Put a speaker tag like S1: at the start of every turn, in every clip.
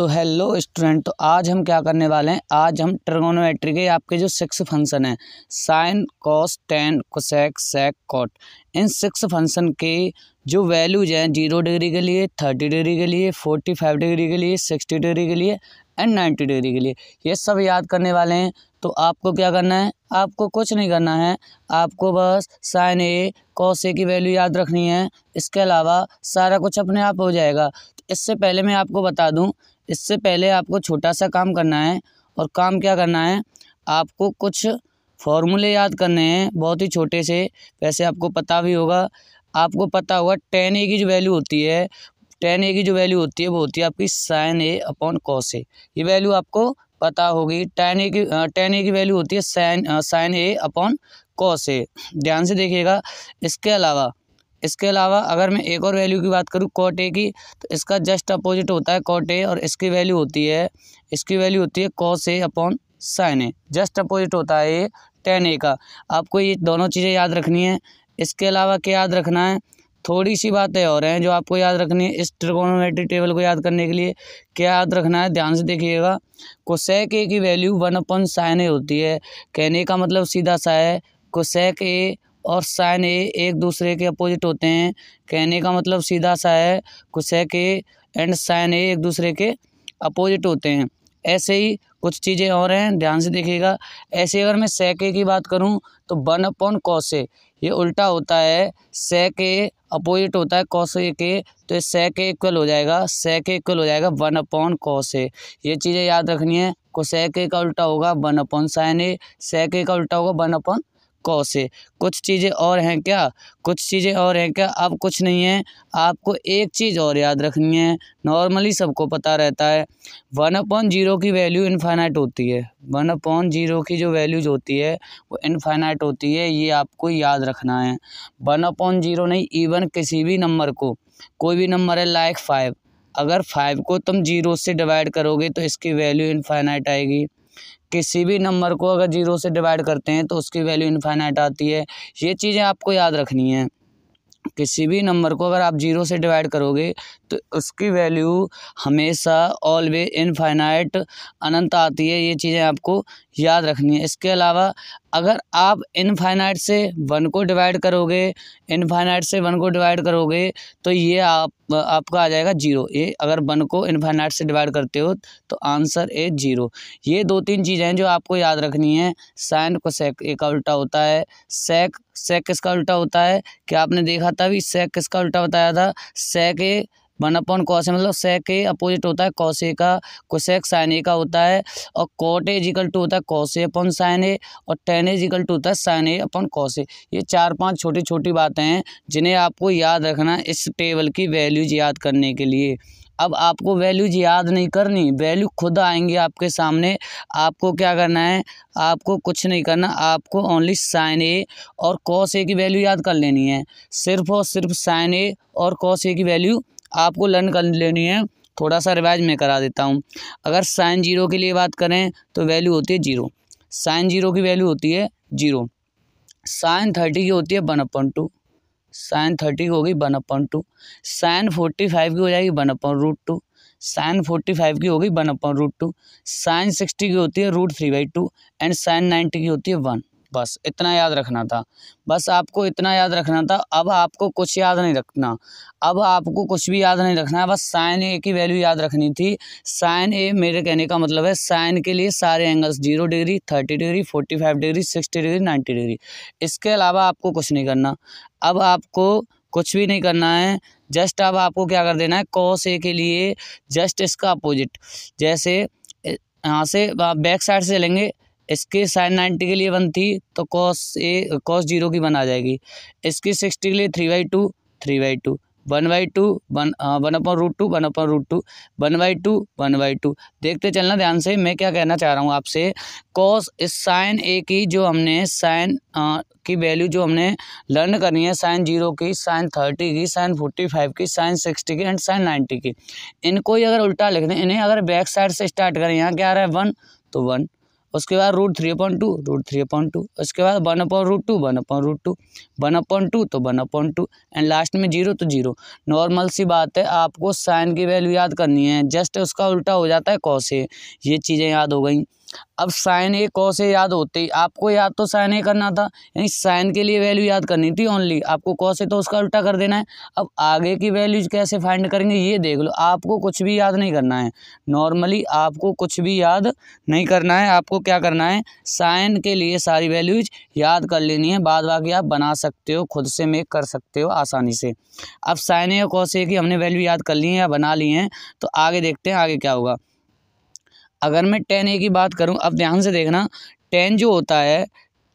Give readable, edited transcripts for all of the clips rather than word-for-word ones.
S1: तो hello student, तो आज हम क्या करने वाले हैं। आज हम ट्रिगोनोमेट्री के आपके जो 6 फंक्शन हैं, साइन, कॉस, टेन, कोसेक, सेक, कॉट, इन 6 फंक्शन के जो वैल्यूज हैं 0 डिग्री के लिए, 30 डिग्री के लिए, 45 डिग्री के लिए, 60 डिग्री के लिए एंड 90 डिग्री के लिए, ये सब याद करने वाले हैं। तो आपको क्या करना है, आपको कुछ नहीं करना है, आपको बस साइन ए कॉस ए की वैल्यू याद रखनी है। इसके अलावा सारा कुछ अपने आप हो जाएगा। तो इससे पहले मैं आपको बता दूं, इससे पहले आपको छोटा सा काम करना है। और काम क्या करना है, आपको कुछ फॉर्मूले याद करने हैं, बहुत ही छोटे से। वैसे आपको पता भी होगा, आपको पता होगा टेन ए की जो वैल्यू होती है, टेन ए की जो वैल्यू होती है वो होती है आपकी sign A upon cos A. ये वैल्यू आपको पता होगी। टेन ए की वैल्यू होती है sign A upon cos A. ध्यान से देखिएगा। इसके अलावा अगर मैं एक और वैल्यू की बात करूँ कॉट ए की, तो इसका जस्ट अपोजिट होता है कॉट ए, और इसकी वैल्यू होती है cos A upon sine A. Just opposite होता है ये टेन ए का। आपको ये दोनों चीज़ें याद रखनी है। इसके अलावा क्या याद रखना है, थोड़ी सी बातें और हैं जो आपको याद रखनी है। इस ट्रिगोनोमेट्री टेबल को याद करने के लिए क्या याद रखना है, ध्यान से देखिएगा। कोसेक ए की वैल्यू 1 अपॉन साइन ए होती है। कहने का मतलब सीधा सा है, कोसेक ए और साइन ए एक दूसरे के अपोजिट होते हैं। कहने का मतलब सीधा सा है, कोसेक ए एंड साइन ए एक दूसरे के अपोजिट होते हैं। ऐसे ही कुछ चीज़ें और हैं, ध्यान से देखिएगा। ऐसे अगर मैं सेक ए की बात करूं तो 1 अपॉन कॉस ए, ये उल्टा होता है। सेक ए अपोजिट होता है कॉस ए के, तो सेक ए इक्वल हो जाएगा 1 अपॉन कॉस ए। ये चीज़ें याद रखनी है। कोसेक ए का उल्टा होगा 1 अपॉन साइन ए, सेक ए का उल्टा होगा 1 अपॉन कॉस ए। कुछ चीज़ें और हैं क्या, अब कुछ नहीं है। आपको एक चीज़ और याद रखनी है, नॉर्मली सबको पता रहता है, 1/0 की वैल्यू इनफाइनाइट होती है। 1/0 की जो वैल्यूज होती है वो इनफाइनाइट होती है, ये आपको याद रखना है। 1/0 नहीं, इवन किसी भी नंबर को, कोई भी नंबर है लाइक 5, अगर 5 को तुम 0 से डिवाइड करोगे तो इसकी वैल्यू इनफाइनाइट आएगी। किसी भी नंबर को अगर 0 से डिवाइड करते हैं तो उसकी वैल्यू इनफाइनाइट आती है। ये चीज़ें आपको याद रखनी है। किसी भी नंबर को अगर आप 0 से डिवाइड करोगे तो उसकी वैल्यू हमेशा ऑलवेज इनफाइनाइट अनंत आती है। ये चीज़ें आपको याद रखनी है। इसके अलावा अगर आप इनफाइनाइट से 1 को डिवाइड करोगे तो ये आपका आ जाएगा 0। ये अगर 1 को इनफाइनाइट से डिवाइड करते हो तो आंसर है 0। ये 2-3 चीज़ें हैं जो आपको याद रखनी है। साइन कोसेक ए का उल्टा होता है, सेक किसका उल्टा होता है, क्या आपने देखा था भी, सेक किसका उल्टा बताया था, सेक ए 1 अपॉन कॉस ए, मतलब सेक ए अपोजिट होता है कॉस ए का, कोसेक साइन ए का होता है, और कॉट ए इक्वल टू होता है कॉस ए अपॉन साइन ए, और टेन ए इक्वल टू होता है sign A upon cos A. ये 4-5 छोटी छोटी बातें हैं जिन्हें आपको याद रखना है इस टेबल की वैल्यूज याद करने के लिए। अब आपको वैल्यूज याद नहीं करनी, वैल्यू खुद आएंगी आपके सामने। आपको क्या करना है, आपको कुछ नहीं करना, आपको ओनली साइन ए और कॉस ए की वैल्यू याद कर लेनी है। सिर्फ और सिर्फ साइन ए और कॉस ए की वैल्यू आपको लर्न कर लेनी है। थोड़ा सा रिवाइज मैं करा देता हूँ। अगर साइन 0 के लिए बात करें तो वैल्यू होती है 0, साइन 0 की वैल्यू होती है 0। साइन 30 की होती है 1/2, साइन 30 की होगी 1/2। साइन 45 की हो जाएगी 1/√2, साइन 45 की होगी 1/√2। साइन 60 की होती है √3/2 एंड साइन 90 की होती है 1। बस इतना याद रखना था, बस आपको इतना याद रखना था। अब आपको कुछ याद नहीं रखना, बस साइन ए की वैल्यू याद रखनी थी। साइन ए, मेरे कहने का मतलब है, साइन के लिए सारे angles 0 degree, 30 degree, 45 degree, 60 degree, 90 degree. इसके अलावा आपको कुछ नहीं करना। अब आपको कुछ भी नहीं करना है, जस्ट अब आपको क्या कर देना है, कॉस ए के लिए जस्ट इसका अपोजिट, जैसे यहाँ से बैक साइड से चलेंगे, इसके साइन 90 के लिए 1 थी तो कॉस 0 की 1 आ जाएगी। इसकी 60 के लिए 3/2, 1/2, 1/√2, 1/2। देखते चलना ध्यान से, मैं क्या कहना चाह रहा हूँ आपसे। कॉस इस साइन ए की जो हमने साइन की वैल्यू जो हमने लर्न करनी है, साइन 0 की, साइन 30 की, साइन 45 की, साइन 60 की एंड साइन 90 की, इनको ही अगर उल्टा लिख दें, इन्हें अगर बैक साइड से स्टार्ट करें, यहाँ क्या आ रहा है 1 तो 1, उसके बाद √3/2, √3/2, उसके बाद 1/√2, 1/√2, 1/2 तो 1/2 एंड लास्ट में 0 तो 0। नॉर्मल सी बात है, आपको साइन की वैल्यू याद करनी है, जस्ट उसका उल्टा हो जाता है कॉस ए। ये चीज़ें याद हो गई। अब साइन ए कॉस ए याद होते ही आपको याद तो साइन ए करना था, यानी साइन के लिए वैल्यू याद करनी थी ओनली, आपको कॉस ए तो उसका उल्टा कर देना है। अब आगे की वैल्यूज कैसे फाइंड करेंगे ये देख लो, आपको कुछ भी याद नहीं करना है, नॉर्मली आपको कुछ भी याद नहीं करना है। आपको क्या करना है, साइन के लिए सारी वैल्यूज याद कर लेनी है, बाद बाकी आप बना सकते हो, खुद से मेक कर सकते हो आसानी से। अब साइन ए और कॉस ए की हमने वैल्यू याद कर ली है या बना ली हैं, तो आगे देखते हैं आगे क्या होगा। अगर मैं tan a की बात करूं, अब ध्यान से देखना, tan जो होता है,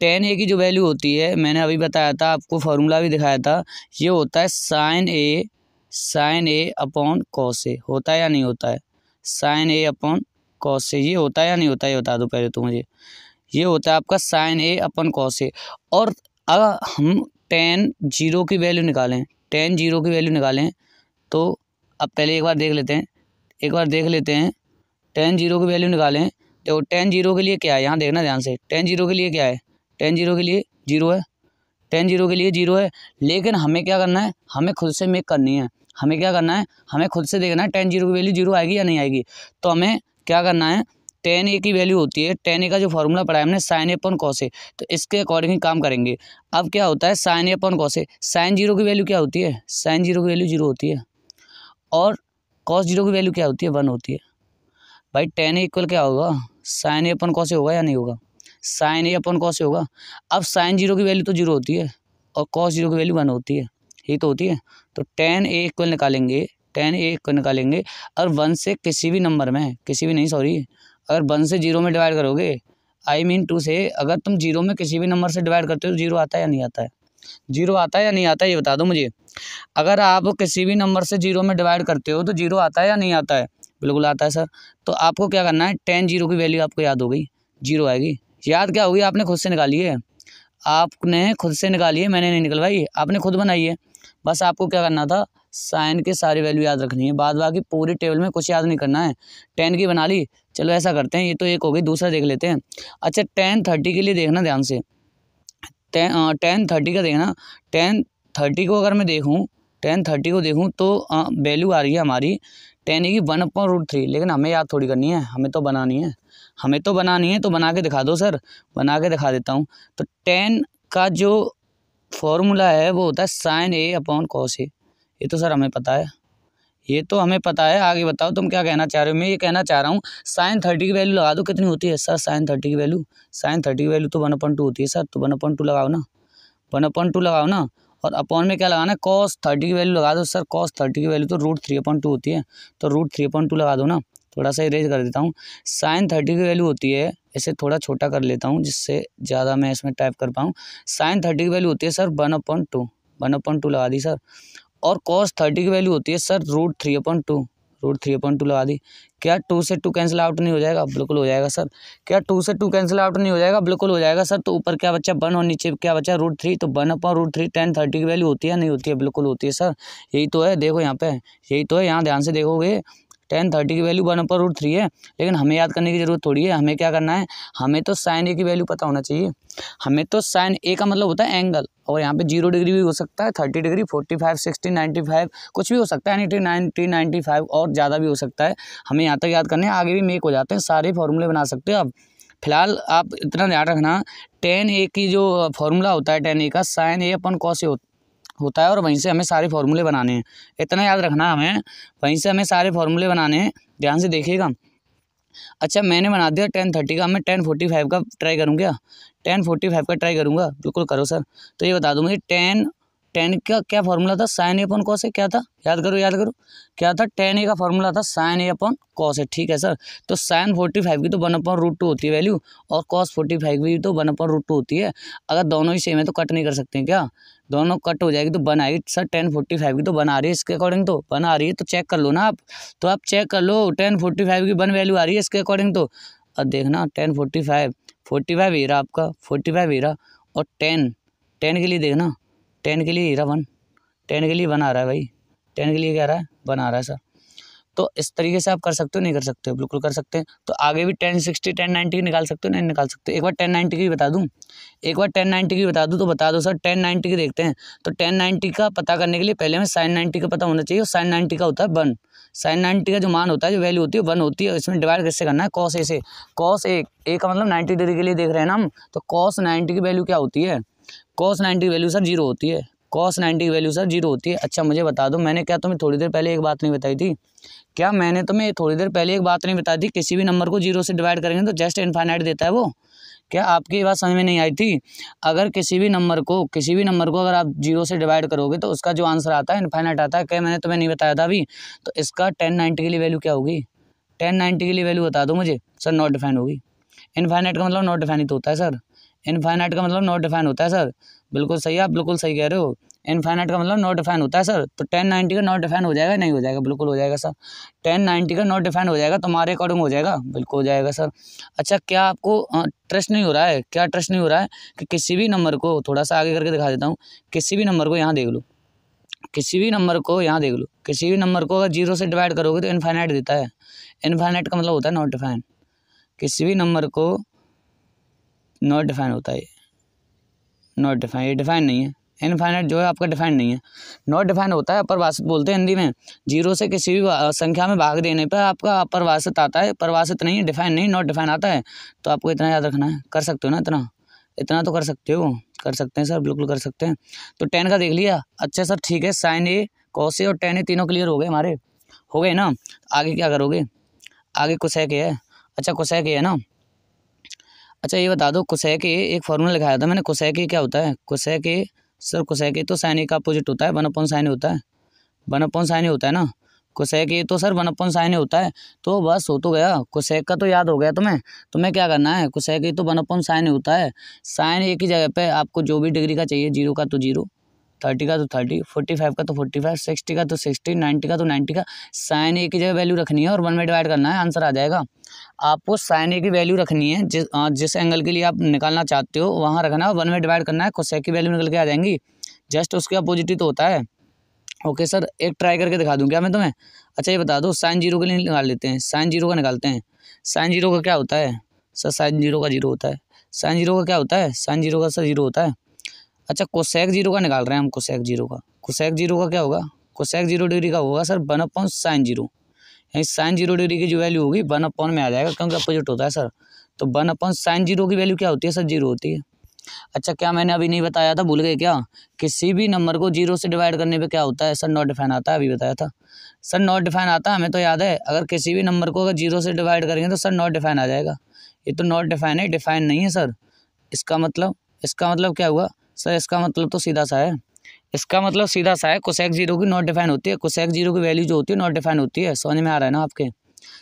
S1: tan a की जो वैल्यू होती है, मैंने अभी बताया था, आपको फॉर्मूला भी दिखाया था, ये होता है sin a upon cos a। होता है या नहीं होता है, sin a upon cos a, ये होता है या नहीं होता है, ये बता दो पहले तो मुझे। ये होता है आपका sin a upon cos a। और अगर हम tan 0 की वैल्यू निकालें, tan 0 की वैल्यू निकालें, तो अब पहले एक बार देख लेते हैं, tan 0 की वैल्यू निकालें। तो tan 0 के लिए क्या है, यहाँ देखना ध्यान से, tan 0 के लिए क्या है, tan 0 के लिए 0 है, tan 0 के लिए 0 है। लेकिन हमें क्या करना है, हमें खुद से मेक करनी है, हमें क्या करना है, हमें खुद से देखना है tan 0 की वैल्यू 0 आएगी या नहीं आएगी। तो हमें क्या करना है, tan a की वैल्यू होती है, tan a का जो फॉर्मूला पढ़ा है हमने sin a upon cos a, तो इसके अकॉर्डिंग ही काम करेंगे। अब क्या होता है sin a upon cos a, sin 0 की वैल्यू क्या होती है, sin 0 की वैल्यू 0 होती है, और cos 0 की वैल्यू क्या होती है, 1 होती है। भाई tan a इक्वल क्या होगा, sin a upon cos a होगा या नहीं होगा, sin a upon cos a होगा। अब sin 0 की वैल्यू तो 0 होती है और cos 0 की वैल्यू 1 होती है, यही तो होती है। तो tan a इक्वल निकालेंगे, और 1 से किसी भी नंबर में, अगर 1 से 0 में डिवाइड करोगे, आई मीन टू से, अगर तुम 0 में किसी भी नंबर से डिवाइड करते हो तो 0 आता है या नहीं आता है, 0 आता है या नहीं आता है, ये बता दो मुझे। अगर आप किसी भी नंबर से 0 में डिवाइड करते हो तो 0 आता है या नहीं आता है, बिल्कुल आता है सर। तो आपको क्या करना है, tan 0 की वैल्यू आपको याद हो गई, 0 आएगी। याद क्या होगी, आपने खुद से निकाली है, मैंने नहीं निकलवाई, आपने खुद बनाई है। बस आपको क्या करना था, साइन के सारी वैल्यू याद रखनी है, बाद बाकी पूरी टेबल में कुछ याद नहीं करना है। tan की बना ली, चलो ऐसा करते हैं, ये तो एक हो गई, दूसरा देख लेते हैं। अच्छा tan 30 के लिए देखना ध्यान से, tan 30 का देखना, tan 30 को अगर मैं देखूँ, tan 30 को देखूँ तो वैल्यू आ रही है हमारी tan a की 1/√3, लेकिन हमें याद थोड़ी करनी है, हमें तो बनानी है, तो बना के दिखा दो सर, बना के दिखा देता हूँ। तो tan का जो फॉर्मूला है वो होता है sin a upon cos a, ये तो सर हमें पता है, आगे बताओ तुम क्या कहना चाह रहे हो। मैं ये कहना चाह रहा हूँ sin 30 की वैल्यू लगा दो, कितनी होती है सर, sin 30 की वैल्यू तो 1/2 होती है सर, तो 1/2 लगाओ ना, 1/2 लगाओ ना, और अपॉन में क्या लगाना है, cos 30 की वैल्यू लगा दो सर, cos 30 की वैल्यू तो √3/2 होती है, तो √3/2 लगा दो ना। थोड़ा सा इरेज कर देता हूँ, sin 30 की वैल्यू होती है, इसे थोड़ा छोटा कर लेता हूँ जिससे ज़्यादा मैं इसमें टाइप कर पाऊँ। sin 30 की वैल्यू होती है सर 1/2 लगा दी सर, और cos 30 की वैल्यू होती है सर √3/2 लगा दी। क्या 2 से 2 कैंसिल आउट नहीं हो जाएगा, बिल्कुल हो जाएगा सर। क्या 2 से 2 कैंसिल आउट नहीं हो जाएगा, बिल्कुल हो जाएगा सर। तो ऊपर क्या बचा 1 और नीचे क्या बचा √3, तो 1/√3 tan 30 की वैल्यू होती है नहीं होती है, बिल्कुल होती है सर, यही तो है, देखो यहाँ पे, यही तो है, यहाँ ध्यान से देखोगे tan 30 की वैल्यू 1/√3 है, लेकिन हमें याद करने की जरूरत थोड़ी है, हमें क्या करना है, हमें तो sin a की वैल्यू पता होना चाहिए। हमें तो sin a का मतलब होता है एंगल, और यहाँ पे 0 डिग्री भी हो सकता है, 30 डिग्री, 45, 60, 95 कुछ भी हो सकता है, 90, 95 और ज़्यादा भी हो सकता है। हमें यहाँ तक याद करने हैं, आगे भी मेक हो जाते हैं, सारे फॉर्मूले बना सकते हो। अब फिलहाल आप इतना ध्यान रखना, tan a की जो फॉर्मूला होता है tan a का sin a upon cos a होता है, और वहीं से हमें सारे फॉर्मूले बनाने हैं, इतना याद रखना हमें, वहीं से हमें सारे फॉर्मूले बनाने हैं, ध्यान से देखिएगा। अच्छा मैंने बना दिया tan 30 का, मैं tan 45 का ट्राई करूँ क्या, tan 45 का ट्राई करूँगा, बिल्कुल करो सर। तो ये बता दूँ मुझे tan का क्या फॉर्मूला था, sin a upon cos a, क्या था, याद करो, क्या था, tan a का फॉर्मूला था sin a upon cos a, ठीक है सर। तो sin 45 की तो 1/√2 होती है वैल्यू, और cos 45 की तो 1/√2 होती है। अगर दोनों ही सेम है तो कट नहीं कर सकते हैं क्या, दोनों कट हो जाएगी तो 1 आएगी सर। tan 45 की तो 1 आ रही है, इसके अकॉर्डिंग तो 1 आ रही है, तो चेक कर लो ना आप, तो आप चेक कर लो, tan 45 की 1 वैल्यू आ रही है इसके अकॉर्डिंग। तो अब देखना tan 45 ये रहा आपका, 45 ये रहा, और tan के लिए देखना, tan के लिए ये रहा 1, tan के लिए 1 आ रहा है भाई, tan के लिए क्या आ रहा है, 1 आ रहा है सर। तो इस तरीके से आप कर सकते हो, नहीं कर सकते हो? बिल्कुल कर सकते हैं। तो आगे भी 1060 1090 की निकाल सकते हो, नहीं निकाल सकते? एक बार 1090 की बता दूं, एक बार 1090 की बता दूं तो बता दो सर। 1090 की देखते हैं। तो 1090 का पता करने के लिए पहले हमें साइन 90 का पता होना चाहिए, और साइन 90 का होता है 1। साइन 90 का जो मान होता है, जो वैल्यू होती है 1 होती है। इसमें डिवाइड किससे करना है? कॉस ए से। कॉस ए का मतलब 90 डिग्री के लिए देख रहे हैं ना हम, तो कॉस 90 की वैल्यू क्या होती है? कॉस 90 की वैल्यू सर 0 होती है। कॉस 90 की वैल्यू सर 0 होती है। अच्छा मुझे बता दो, मैंने क्या तुम्हें थोड़ी देर पहले एक बात नहीं बताई थी? क्या मैंने तुम्हें थोड़ी देर पहले एक बात नहीं बताई थी? किसी भी नंबर को 0 से डिवाइड करेंगे तो जस्ट इनफाइनाइट देता है वो। क्या आपकी बात समझ में नहीं आई थी? अगर किसी भी नंबर को अगर आप 0 से डिवाइड करोगे तो उसका जो आंसर आता है इनफाइनाइट आता है। क्या मैंने तुम्हें नहीं बताया था अभी? तो इसका 1090 के लिए वैल्यू क्या होगी? 1090 के लिए वैल्यू बता दो मुझे। सर नॉट डिफाइन होगी। इनफाइनाइट का मतलब नॉट डिफाइन ही तो होता है सर। इनफाइनाइट का मतलब नॉट डिफाइन होता है सर। बिल्कुल सही, आप बिल्कुल सही कह रहे हो। इनफाइनाइट का मतलब नॉट डिफाइन होता है सर। तो 1090 का नॉट डिफाइन हो जाएगा, नहीं हो जाएगा? बिल्कुल हो जाएगा सर। 1090 का नॉट डिफाइन हो जाएगा, तुम्हारे अकॉर्डिंग हो जाएगा? बिल्कुल हो जाएगा सर। अच्छा क्या आपको ट्रस्ट नहीं हो रहा है? क्या ट्रस्ट नहीं हो रहा है कि किसी भी नंबर को, थोड़ा सा आगे करके दिखा देता हूँ, किसी भी नंबर को यहाँ देख लो, किसी भी नंबर को यहाँ देख लो, किसी भी नंबर को अगर 0 से डिवाइड करोगे तो इनफाइनाइट देता है। इनफाइनाइट का मतलब होता है नॉट डिफाइन। किसी भी नंबर को नॉट डिफाइन होता है, नॉट डिफाइन, ये डिफाइन नहीं है। इनफाइनाइट जो है आपका डिफाइन नहीं है, नॉट डिफाइन होता है। अपरिभाषित बोलते हैं हिंदी में। 0 से किसी भी संख्या में भाग देने पर आपका अपरिभाषित आता है, परिभाषित नहीं है, डिफाइन नहीं, नॉट डिफाइन आता है। तो आपको इतना याद रखना है। कर सकते हो ना इतना? इतना तो कर सकते हो? कर सकते हैं सर, बिल्कुल कर सकते हैं। तो 10 का देख लिया। अच्छा सर ठीक है, साइन ए, कॉस ए और टेन ए तीनों क्लियर हो गए हमारे, हो गए ना? आगे क्या करोगे? आगे कोसेक ए है। अच्छा कोसेक ए है ना? अच्छा ये बता दो, कोसेक ए एक फॉर्मूला लिखाया था मैंने। कोसेक ए क्या होता है? कोसेक ए सर, कोसेक ए तो साइन ए का अपोजिट होता है, 1/sin ए होता है। 1/sin ए होता है ना? कोसेक ए तो सर 1/sin ए होता है। तो बस हो तो गया, कोसेक का तो याद हो गया तुम्हें क्या करना है? कोसेक ए तो 1/sin ए होता है। साइन ए की जगह पे आपको जो भी डिग्री का चाहिए, 0 का तो 0, 30 का तो 30, 45 का तो 45, 60 का तो 60, 90 का तो 90 का साइन ए की जगह वैल्यू रखनी है और 1 में डिवाइड करना है, आंसर आ जाएगा। आपको साइन ए की वैल्यू रखनी है, जिस एंगल के लिए आप निकालना चाहते हो वहाँ रखना है, 1 में डिवाइड करना है, कोसेक की वैल्यू निकल के आ जाएंगी। जस्ट उसके अपोजिट ही तो होता है। ओके सर, एक ट्राई करके दिखा दूँ क्या मैं तुम्हें? अच्छा ये बता दो, साइन 0 के लिए निकाल लेते हैं। साइन 0 का निकालते हैं। साइन 0 का क्या होता है सर? साइन 0 का 0 होता है। साइन 0 का क्या होता है? साइन 0 का सर 0 होता है। अच्छा कोसेक 0 का निकाल रहे हैं हम। कोसेक 0 का, कोसेक 0 का क्या होगा? कोसेक 0 डिग्री का होगा सर 1/sin 0। यानी साइन 0 डिग्री की जो वैल्यू होगी 1/, में आ जाएगा, क्योंकि अपोजिट होता है सर। तो 1/sin 0 की वैल्यू क्या होती है सर? 0 होती है। अच्छा क्या मैंने अभी नहीं बताया था, भूल गए क्या? किसी भी नंबर को 0 से डिवाइड करने पे क्या होता है सर? नॉट डिफाइन आता है, अभी बताया था सर। नॉट डिफाइन आता है, हमें तो याद है। अगर किसी भी नंबर को अगर 0 से डिवाइड करेंगे तो सर नॉट डिफाइन आ जाएगा। ये तो नॉट डिफाइन है, डिफाइन नहीं है सर। इसका मतलब क्या हुआ सर? इसका मतलब तो सीधा सा है। इसका मतलब सीधा सा है, कोसेक 0 की नॉट डिफाइन होती है। कोसेक 0 की वैल्यू जो होती है नॉट डिफाइन होती है। समझ में आ रहा है ना आपके?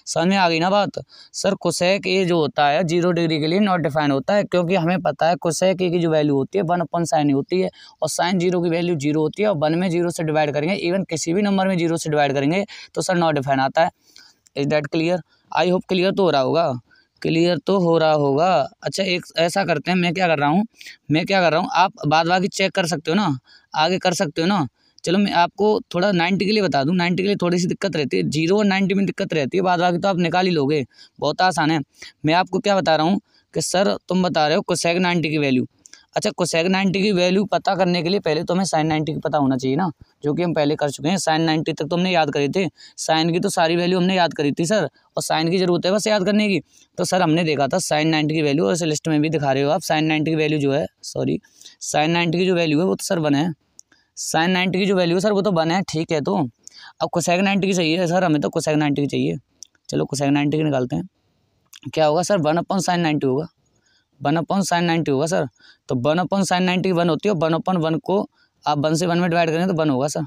S1: समझ में आ गई ना बात? सर कोसेक ए जो होता है 0 डिग्री के लिए नॉट डिफाइन होता है, क्योंकि हमें पता है कोसेक ए की जो वैल्यू होती है 1/sin ए होती है, और साइन 0 की वैल्यू 0 होती है, और 1 में 0 से डिवाइड करेंगे, इवन किसी भी नंबर में 0 से डिवाइड करेंगे तो सर नॉट डिफाइन आता है। Is that clear? I hope clear तो हो रहा होगा, क्लियर तो हो रहा होगा। अच्छा एक ऐसा करते हैं, मैं क्या कर रहा हूँ, आप बाद बाकी चेक कर सकते हो ना, आगे कर सकते हो ना। चलो मैं आपको थोड़ा 90 के लिए बता दूं। 90 के लिए थोड़ी सी दिक्कत रहती है, 0 और 90 में दिक्कत रहती है, बाद बाकी तो आप निकाल ही लोगे, बहुत आसान है। मैं आपको क्या बता रहा हूँ कि सर तुम बता रहे हो कोसेक 90 की वैल्यू। अच्छा कोसेक 90 की वैल्यू पता करने के लिए पहले तो हमें साइन 90 की पता होना चाहिए ना, जो कि हम पहले कर चुके हैं। साइन 90 तक तो हमने याद करी थी, साइन की तो सारी वैल्यू हमने याद करी थी सर, और साइन की जरूरत है बस याद करने की। तो सर हमने देखा था साइन 90 की वैल्यू, और इस लिस्ट में भी दिखा रहे हो आप। साइन 90 की वैल्यू जो है, साइन 90 की जो वैल्यू है वो तो सर 1 है। साइन 90 की जो वैल्यू है सर वो तो 1 है, ठीक है। तो अब कोसेक 90 की चाहिए सर हमें, तो कोसेक 90 की चाहिए। चलो कोसेक 90 की निकालते हैं। क्या होगा सर? 1/sin 90 होगा, 1/sin 90 होगा सर। तो 1/sin 90 1 होती है, 1/1 को आप 1 से 1 में डिवाइड करें तो 1 होगा सर।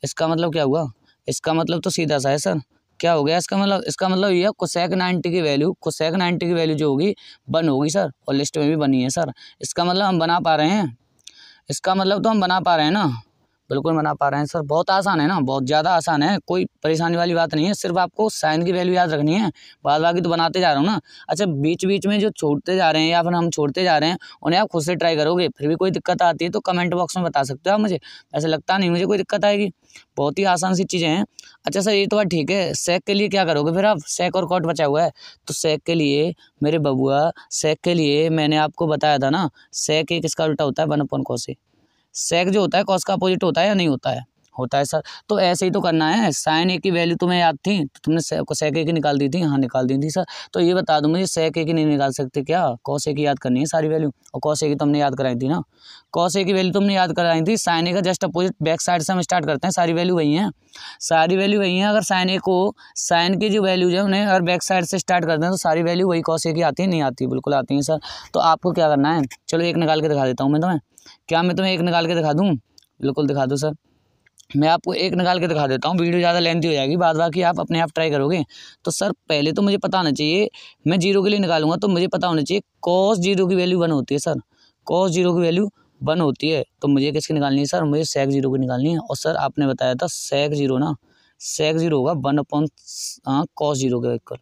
S1: इसका मतलब क्या हुआ? इसका मतलब तो सीधा सा है सर। क्या हो गया इसका मतलब? इसका मतलब ये है कोसेक 90 की वैल्यू जो होगी 1 होगी सर, और लिस्ट में भी 1 ही है सर। इसका मतलब हम बना पा रहे हैं, इसका मतलब तो हम बना पा रहे हैं ना, बिल्कुल बना पा रहे हैं सर। बहुत आसान है ना, बहुत ज़्यादा आसान है, कोई परेशानी वाली बात नहीं है। सिर्फ आपको साइन की वैल्यू याद रखनी है, बाद बाकी तो बनाते जा रहा हूँ ना। अच्छा, बीच बीच में जो छोड़ते जा रहे हैं या फिर हम छोड़ते जा रहे हैं उन्हें आप खुद से ट्राई करोगे, फिर भी कोई दिक्कत आती है तो कमेंट बॉक्स में बता सकते हो आप मुझे। ऐसा लगता नहीं मुझे कोई दिक्कत आएगी, बहुत ही आसान सी चीज़ें हैं। अच्छा सर, ये तो बात ठीक है, सेक के लिए क्या करोगे फिर आप? सेक और कॉट बचा हुआ है, तो सेक के लिए मेरे बबुआ, सेक के लिए मैंने आपको बताया था ना, सेक एक इसका उल्टा होता है 1/cos A। सेक जो होता है कॉस का अपोजिट होता है या नहीं होता है? होता है सर। तो ऐसे ही तो करना है, साइन ए की वैल्यू तुम्हें याद थी तो तुमने सेक ए की निकाल दी थी। हाँ, निकाल दी थी सर। तो ये बता दो मुझे, सेक ए की नहीं निकाल सकते क्या? कॉस ए की याद करनी है सारी वैल्यू, और कॉस ए की तुमने याद कराई थी ना। कॉस ए की वैल्यू तुमने याद कराई थी, साइन ए का जस्ट अपोजिट बैक साइड से हम स्टार्ट करते हैं, सारी वैल्यू वही है, सारी वैल्यू वही है। अगर साइन ए को, साइन की जो वैल्यूज है उन्हें अगर बैक साइड से स्टार्ट करते हैं तो सारी वैल्यू वही कॉस ए की आती है, नहीं आती? बिल्कुल आती है सर। तो आपको क्या करना है, चलो एक निकाल के दिखा देता हूँ मैं तुम्हें। क्या मैं तुम्हें एक निकाल के दिखा दूँ? बिल्कुल दिखा दूँ सर, मैं आपको एक निकाल के दिखा देता हूँ, वीडियो ज़्यादा लेंथी हो जाएगी, बाद बाकी आप अपने आप ट्राई करोगे। तो सर पहले तो मुझे पता होना चाहिए, मैं जीरो के लिए निकालूंगा तो मुझे पता होना चाहिए कॉस जीरो की वैल्यू 1 होती है सर, कॉस जीरो की वैल्यू 1 होती है। तो मुझे किसकी निकालनी है सर? मुझे सेक जीरो की निकालनी है। और सर आपने बताया था सेक जीरो ना, सेक जीरो होगा 1/cos जीरो के इक्वल,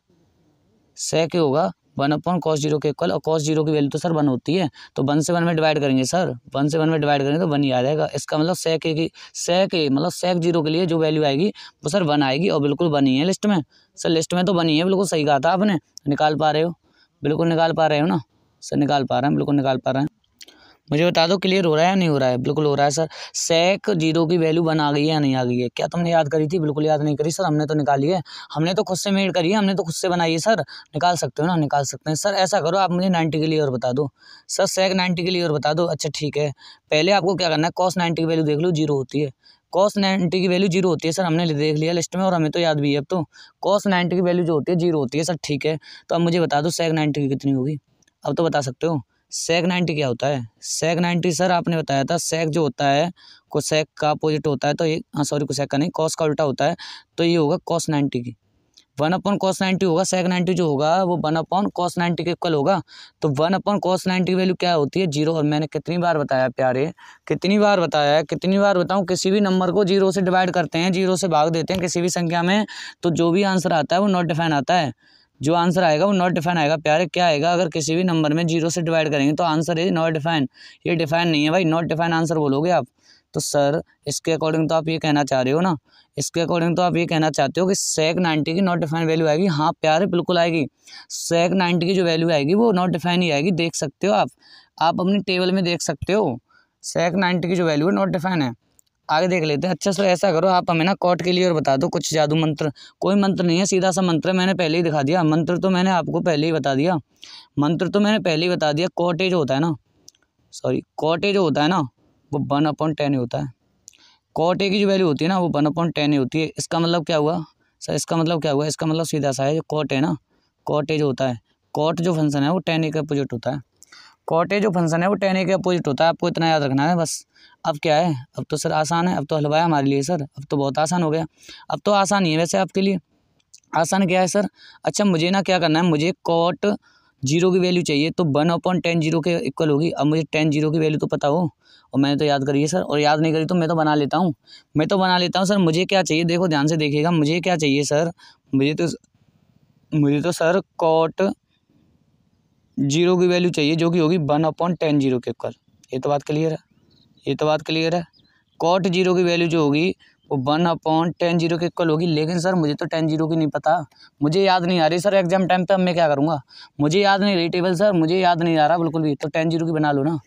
S1: सेक होगा 1/cos जीरो के इक्वल, और cos जीरो की वैल्यू तो सर 1 होती है, तो 1 से 1 में डिवाइड करेंगे सर, 1 से 1 में डिवाइड करेंगे तो 1 ही आ जाएगा। इसका मतलब सेक ए की, सेक ए मतलब सेक जीरो के लिए जो वैल्यू आएगी वो सर 1 आएगी, और बिल्कुल 1 ही है लिस्ट में सर, लिस्ट में तो 1 ही है। बिल्कुल सही कहा था आपने, निकाल पा रहे हो? बिल्कुल निकाल पा रहे हो ना सर? निकाल पा रहे हैं, बिल्कुल निकाल पा रहे हैं। मुझे बता दो क्लियर हो रहा है या नहीं हो रहा है? बिल्कुल हो रहा है सर। सेक जीरो की वैल्यू 1 आ गई है या नहीं आ गई है? क्या तुमने याद करी थी? बिल्कुल याद नहीं करी सर, हमने तो निकाली है, हमने तो खुद से मेड करी है, हमने तो खुद से बनाई है सर। निकाल सकते हो ना? निकाल सकते हैं सर। ऐसा करो आप मुझे 90 के लिए और बता दो सर, सेक 90 के लिए और बता दो। अच्छा ठीक है, पहले आपको क्या करना है, कॉस 90 की वैल्यू देख लो, 0 होती है। कॉस 90 की वैल्यू 0 होती है सर, हमने देख लिया लिस्ट में और हमें तो याद भी है अब तो। कॉस 90 की वैल्यू जो होती है 0 होती है सर, ठीक है। तो अब मुझे बता दो सेक 90 की कितनी होगी? अब तो बता सकते हो। सेक 90 क्या होता है? सेक 90 सर आपने बताया था, सेक जो होता है कोसेक का अपोजिट होता है, तो ये सॉरी कोसेक का नहीं, कॉस का उल्टा होता है, तो ये होगा कॉस 90 की 1/cos 90 होगा। सेक 90 जो होगा वो 1/cos 90 के इक्वल होगा। तो 1/cos 90 की वैल्यू क्या होती है? 0। और मैंने कितनी बार बताया प्यारे, कितनी बार बताया है, कितनी बार बताऊँ, किसी भी नंबर को 0 से डिवाइड करते हैं, 0 से भाग देते हैं किसी भी संख्या में, तो जो भी आंसर आता है वो नॉट डिफाइन आता है, जो आंसर आएगा वो नॉट डिफाइन आएगा प्यारे। क्या आएगा? अगर किसी भी नंबर में 0 से डिवाइड करेंगे तो आंसर इज नॉट डिफाइन, ये डिफाइन नहीं है भाई, नॉट डिफाइन आंसर बोलोगे आप। तो सर इसके अकॉर्डिंग तो आप ये कहना चाह रहे हो ना, इसके अकॉर्डिंग तो आप ये कहना चाहते हो कि सेक 90 की नॉट डिफाइन वैल्यू आएगी? हाँ प्यारे बिल्कुल आएगी, सेक 90 की जो वैल्यू आएगी वो नॉट डिफाइन ही आएगी, देख सकते हो आप अपनी टेबल में देख सकते हो, सेक 90 की जो वैल्यू है नॉट डिफाइन है। आगे देख लेते हैं। अच्छा सर ऐसा करो, आप हमें ना कॉट के लिए और बता दो कुछ जादू मंत्र। कोई मंत्र नहीं है, सीधा सा मंत्र है, मैंने पहले ही दिखा दिया, मंत्र तो मैंने आपको पहले ही बता दिया, मंत्र तो मैंने पहले ही बता दिया। कॉट ए जो होता है ना, सॉरी कॉट ए जो होता है ना वो 1/10 होता है, कॉट ए की जो वैल्यू होती है ना वो 1/10 होती है। इसका मतलब क्या हुआ सर? इसका मतलब क्या हुआ? इसका मतलब सीधा सा है, जो कॉट है ना, कॉट ए जो होता है, कॉट जो फंक्शन है वो tan ए के अपोजिट होता है, कॉट ए जो फंक्शन है वो tan ए के अपोजिट होता है, आपको इतना याद रखना है बस। अब क्या है, अब तो सर आसान है, अब तो हलवा है हमारे लिए सर, अब तो बहुत आसान हो गया। अब तो आसान ही है वैसे आपके लिए, आसान क्या है सर? अच्छा मुझे ना क्या करना है, मुझे कॉट जीरो की वैल्यू चाहिए, तो 1/10 जीरो के इक्वल होगी। अब मुझे tan जीरो की वैल्यू तो पता हो, और मैंने तो याद करी है सर, और याद नहीं करी तो मैं तो बना लेता हूँ, मैं तो बना लेता हूँ सर। मुझे क्या चाहिए, देखो ध्यान से देखिएगा, मुझे क्या चाहिए सर, मुझे तो सर कॉट जीरो की वैल्यू चाहिए जो कि होगी 1/10 जीरो के इक्वल। ये तो बात क्लियर है, ये तो बात क्लियर है। कॉट जीरो की वैल्यू जो होगी वो 1/10 जीरो के इक्वल होगी। लेकिन सर मुझे तो tan जीरो की नहीं पता, मुझे याद नहीं आ रही सर एग्जाम टाइम पे, अब मैं क्या करूँगा? मुझे याद नहीं रही टेबल सर, मुझे याद नहीं आ रहा बिल्कुल भी। तो tan जीरो की बना लो ना,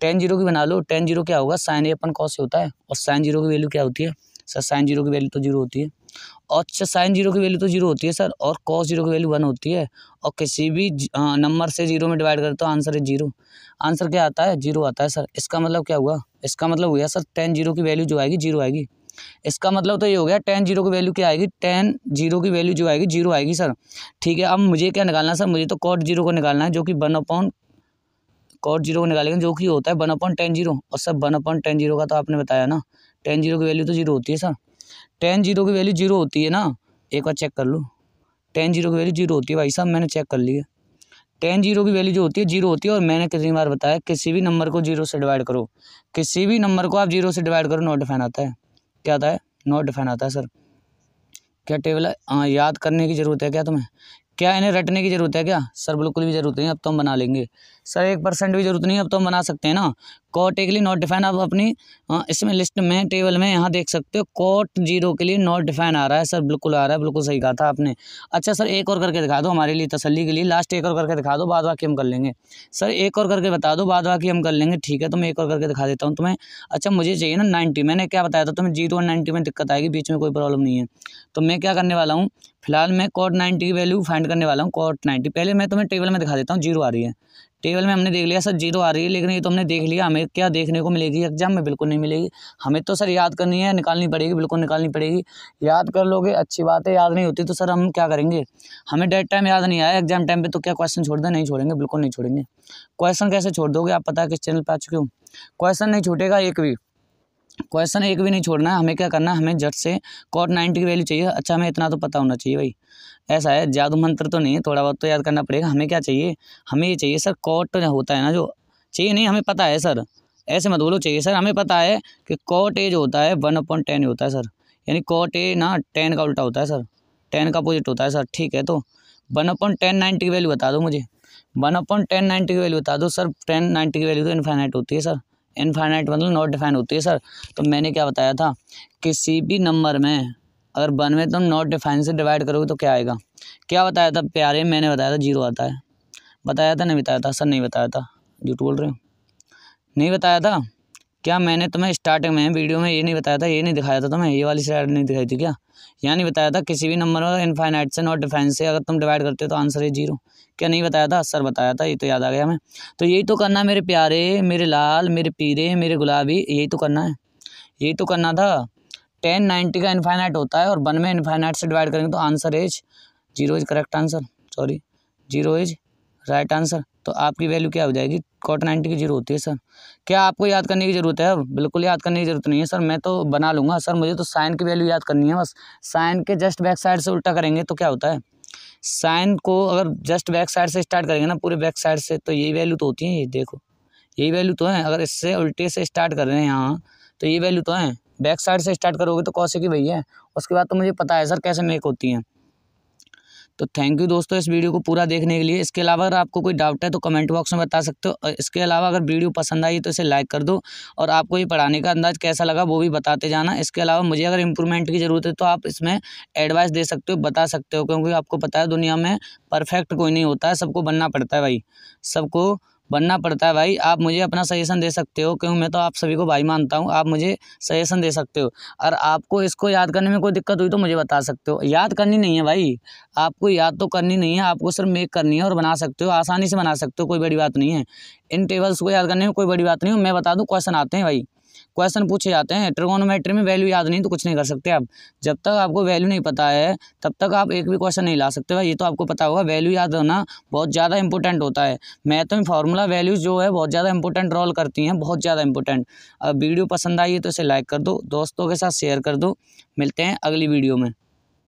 S1: tan जीरो की बना लो। tan जीरो क्या होगा? sin A/cos होता है, और sin जीरो की वैल्यू क्या होती है सर? sin जीरो की वैल्यू तो 0 होती है, और अच्छा sin जीरो की वैल्यू तो 0 होती है सर, और cos जीरो की वैल्यू 1 होती है, और किसी भी नंबर से 0 में डिवाइड करें तो आंसर है 0। आंसर क्या आता है? 0 आता है सर। इसका मतलब क्या हुआ? इसका मतलब हुआ सर tan जीरो की वैल्यू जो आएगी 0 आएगी। इसका मतलब तो ये हो गया tan जीरो की वैल्यू क्या आएगी? tan जीरो की वैल्यू जो आएगी 0 आएगी सर, ठीक है। अब मुझे क्या निकालना है सर? मुझे तो cot जीरो को निकालना है, जो कि cot जीरो को निकालेंगे जो कि होता है 1/10 जीरो, और सर 1/10 जीरो का तो आपने बताया ना, tan जीरो की वैल्यू तो 0 होती है सर, tan जीरो की वैल्यू 0 होती है ना, एक बार चेक कर लो, tan जीरो की वैल्यू 0 होती है भाई साहब, मैंने चेक कर ली है, tan 0 की वैल्यू जो होती है 0 होती है। और मैंने कितनी बार बताया, किसी भी नंबर को 0 से डिवाइड करो, किसी भी नंबर को आप 0 से डिवाइड करो, नॉट डिफाइन आता है। क्या आता है? नॉट डिफाइन आता है सर। क्या टेबल है? याद करने की ज़रूरत है क्या तुम्हें? क्या इन्हें रटने की ज़रूरत है क्या? सर बिल्कुल भी ज़रूरत नहीं, अब तो हम बना लेंगे सर। 1% भी ज़रूरत नहीं, अब तो हम बना सकते हैं ना। कॉट ए के लिए नॉट डिफाइन, आप अपनी इसमें लिस्ट में टेबल में यहाँ देख सकते हो, कॉट 0 के लिए नॉट डिफाइन आ रहा है सर। बिल्कुल आ रहा है, बिल्कुल सही कहा था आपने। अच्छा सर एक और करके दिखा दो हमारे लिए तसल्ली के लिए, लास्ट एक और करके दिखा दो, बाद बाकी हम कर लेंगे। सर एक और करके बता दो, बाद बाकी हम कर लेंगे। ठीक है तो मैं एक और करके दिखा देता हूँ तुम्हें। अच्छा मुझे चाहिए ना 90, मैंने क्या बताया था तुम्हें, 0 और 90 में दिक्कत आएगी, बीच में कोई प्रॉब्लम नहीं है। तो मैं क्या करने वाला हूँ, फिलहाल मैं कॉट 90 की वैल्यू फाइंड करने वाला हूँ। कॉट 90 पहले मैं तुम्हें टेबल में दिखा देता हूँ, 0 आ रही है। टेबल में हमने देख लिया सर 0 आ रही है, लेकिन ये तो हमने देख लिया, हमें क्या देखने को मिलेगी एग्जाम में? बिल्कुल नहीं मिलेगी। हमें तो सर याद करनी है, निकालनी पड़ेगी, बिल्कुल निकालनी पड़ेगी। याद कर लोगे अच्छी बात है, याद नहीं होती तो सर हम क्या करेंगे? हमें डेट टाइम याद नहीं आया एग्जाम टाइम पे तो क्या क्वेश्चन छोड़ दें? नहीं छोड़ेंगे, बिल्कुल नहीं छोड़ेंगे। क्वेश्चन कैसे छोड़ दोगे? आप पता है किस चैनल पर आ चुके हो। क्वेश्चन नहीं छूटेगा, एक भी क्वेश्चन एक भी नहीं छोड़ना है। हमें क्या करना है, हमें झट से कॉट 90 की वैल्यू चाहिए। अच्छा हमें इतना तो पता होना चाहिए भाई, ऐसा है जादू मंत्र तो नहीं है, थोड़ा बहुत तो याद करना पड़ेगा। हमें क्या चाहिए, हमें ये चाहिए सर कॉट होता है ना जो, चाहिए नहीं हमें पता है सर, ऐसे मत बोलो चाहिए सर। हमें पता है कि कॉट ए जो होता है 1/10 होता है सर, यानी कॉट ए ना 10 का उल्टा होता है सर, 10 का अपोजिट होता है सर। ठीक है तो 1/10 90 की वैल्यू बता दो मुझे, 1/10 90 की वैल्यू बता दो सर। 10 90 की वैल्यू तो इनफाइनाइट होती है सर, इनफाइनाइट मतलब नॉट डिफाइन होती है सर। तो मैंने क्या बताया था, किसी भी नंबर में अगर 1 में तुम नॉट डिफाइन से डिवाइड करोगे तो क्या आएगा? क्या बताया था प्यारे? मैंने बताया था 0 आता है। बताया था नहीं बताया था? सर नहीं बताया था, झूठ बोल रहे हो, नहीं बताया था क्या? मैंने तुम्हें स्टार्टिंग में वीडियो में ये नहीं बताया था, ये नहीं दिखाया था तुम्हें, ये वाली स्लाइड नहीं दिखाई थी क्या? यहाँ नहीं बताया था किसी भी नंबर में इनफाइनाइट से नॉट डिफाइन से अगर तुम डिवाइड करते हो तो आंसर है 0? क्या नहीं बताया था? सर बताया था, ये तो याद आ गया हमें। तो यही तो करना मेरे प्यारे, मेरे लाल, मेरे पीरे, मेरे गुलाबी, यही तो करना है, यही तो करना था। 10 90 का इनफाइनाइट होता है और 1 में इनफाइनाइट से डिवाइड करेंगे तो answer is 0 is correct answer, sorry 0 is right answer. तो आपकी वैल्यू क्या हो जाएगी? कॉट 90 की 0 होती है सर। क्या आपको याद करने की ज़रूरत है? अब बिल्कुल याद करने की ज़रूरत नहीं है सर, मैं तो बना लूँगा सर। मुझे तो साइन की वैल्यू याद करनी है बस। साइन के जस्ट बैक साइड से उल्टा करेंगे तो क्या होता है? साइन को अगर जस्ट बैक साइड से स्टार्ट करेंगे ना, पूरे बैक साइड से, तो यही वैल्यू तो होती है, ये देखो यही वैल्यू तो है। अगर इससे उल्टे से स्टार्ट कर रहे हैं यहाँ तो ये वैल्यू तो है। बैक साइड से स्टार्ट करोगे तो कौसे की वही है, उसके बाद तो मुझे पता है सर कैसे मेक होती हैं। तो थैंक यू दोस्तों इस वीडियो को पूरा देखने के लिए। इसके अलावा अगर आपको कोई डाउट है तो कमेंट बॉक्स में बता सकते हो। और इसके अलावा अगर वीडियो पसंद आई तो इसे लाइक कर दो, और आपको ये पढ़ाने का अंदाज़ कैसा लगा वो भी बताते जाना। इसके अलावा मुझे अगर इम्प्रूवमेंट की ज़रूरत है तो आप इसमें एडवाइस दे सकते हो, बता सकते हो, क्योंकि आपको पता है दुनिया में परफेक्ट कोई नहीं होता है, सबको बनना पड़ता है भाई, सबको बनना पड़ता है भाई। आप मुझे अपना सजेशन दे सकते हो, क्योंकि मैं तो आप सभी को भाई मानता हूँ। आप मुझे सजेशन दे सकते हो, और आपको इसको याद करने में कोई दिक्कत हुई तो मुझे बता सकते हो। याद करनी नहीं है भाई, आपको याद तो करनी नहीं है, आपको सिर्फ मेक करनी है, और बना सकते हो, आसानी से बना सकते हो, कोई बड़ी बात नहीं है। इन टेबल्स को याद करने में कोई बड़ी बात नहीं है। मैं बता दूँ क्वेश्चन आते हैं भाई, क्वेश्चन पूछे जाते हैं। ट्रिगोनोमेट्री में वैल्यू याद नहीं तो कुछ नहीं कर सकते आप। जब तक आपको वैल्यू नहीं पता है तब तक आप एक भी क्वेश्चन नहीं ला सकते भाई, ये तो आपको पता होगा। वैल्यू याद होना बहुत ज़्यादा इंपॉर्टेंट होता है। मैथ में फार्मूला वैल्यूज़ जो है बहुत ज़्यादा इंपॉर्टेंट रोल करती हैं, बहुत ज़्यादा इंपॉर्टेंट। अब वीडियो पसंद आई है तो इसे लाइक कर दो, दोस्तों के साथ शेयर कर दो। मिलते हैं अगली वीडियो में।